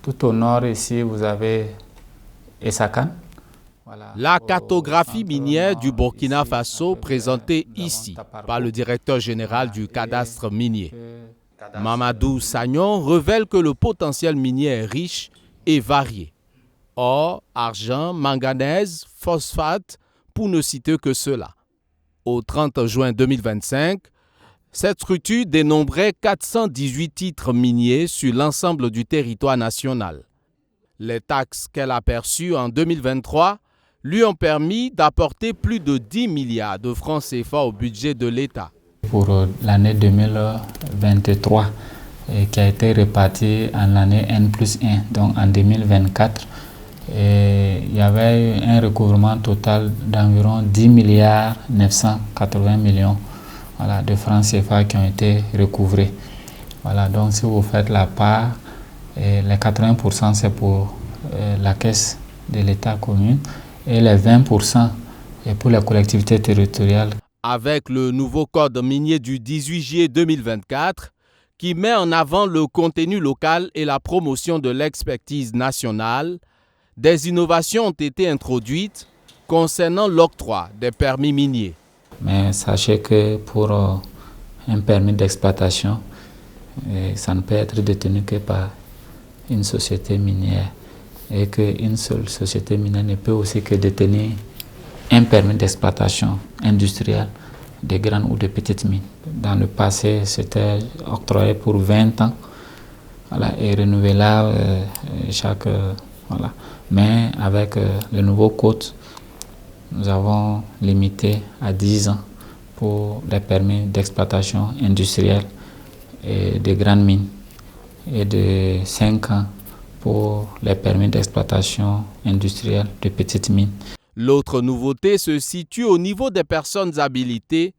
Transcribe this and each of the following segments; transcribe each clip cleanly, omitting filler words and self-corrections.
Tout au nord ici, vous avez Essakan. La cartographie minière du Burkina Faso présentée ici par le directeur général du cadastre minier. Mamadou Sagnon révèle que le potentiel minier est riche et varié. Or, argent, manganèse, phosphate, pour ne citer que cela. Au 30 juin 2025, cette structure dénombrait 418 titres miniers sur l'ensemble du territoire national. Les taxes qu'elle a perçues en 2023 lui ont permis d'apporter plus de 10 milliards de francs CFA au budget de l'État. Pour l'année 2023, qui a été répartie en l'année N+1, donc en 2024, il y avait un recouvrement total d'environ 10 milliards 980 millions de francs CFA qui ont été recouvrés. Donc si vous faites la part, les 80% c'est pour la caisse de l'État commune et les 20% est pour les collectivités territoriales. Avec le nouveau code minier du 18 juillet 2024, qui met en avant le contenu local et la promotion de l'expertise nationale, des innovations ont été introduites concernant l'octroi des permis miniers. Mais sachez que pour un permis d'exploitation, ça ne peut être détenu que par une société minière et qu'une seule société minière ne peut aussi que détenir un permis d'exploitation industrielle de grandes ou de petites mines. Dans le passé, c'était octroyé pour 20 ans et renouvelable chaque... Mais avec le nouveau code, nous avons limité à 10 ans pour les permis d'exploitation industrielle et de grandes mines et de 5 ans pour les permis d'exploitation industrielle de petites mines. L'autre nouveauté se situe au niveau des personnes habilitées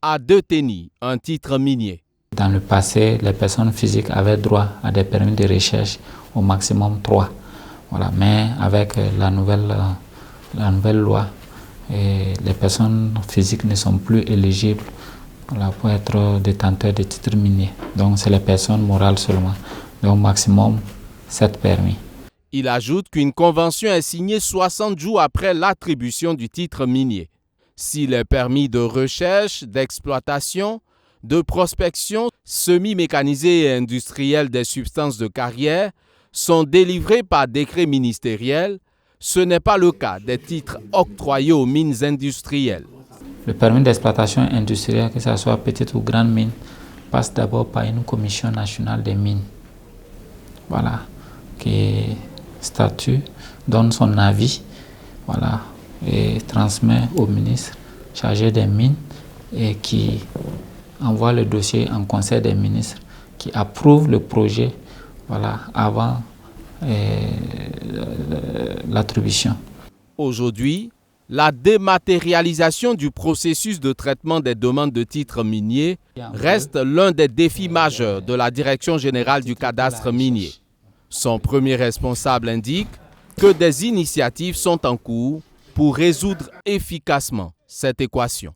à détenir un titre minier. Dans le passé, les personnes physiques avaient droit à des permis de recherche au maximum 3. Mais avec la nouvelle loi, les personnes physiques ne sont plus éligibles pour être détenteurs de titres miniers. Donc c'est les personnes morales seulement. Donc maximum 7 permis. Il ajoute qu'une convention est signée 60 jours après l'attribution du titre minier. Si les permis de recherche, d'exploitation, de prospection, semi-mécanisés et industriels des substances de carrière sont délivrés par décret ministériel, ce n'est pas le cas des titres octroyés aux mines industrielles. Le permis d'exploitation industrielle, que ce soit petite ou grande mine, passe d'abord par une commission nationale des mines. Qui statue, donne son avis, et transmet au ministre chargé des mines et qui envoie le dossier en conseil des ministres qui approuve le projet avant l'attribution. Aujourd'hui, la dématérialisation du processus de traitement des demandes de titres miniers reste l'un des défis majeurs de la Direction générale du cadastre minier. Son premier responsable indique que des initiatives sont en cours pour résoudre efficacement cette équation.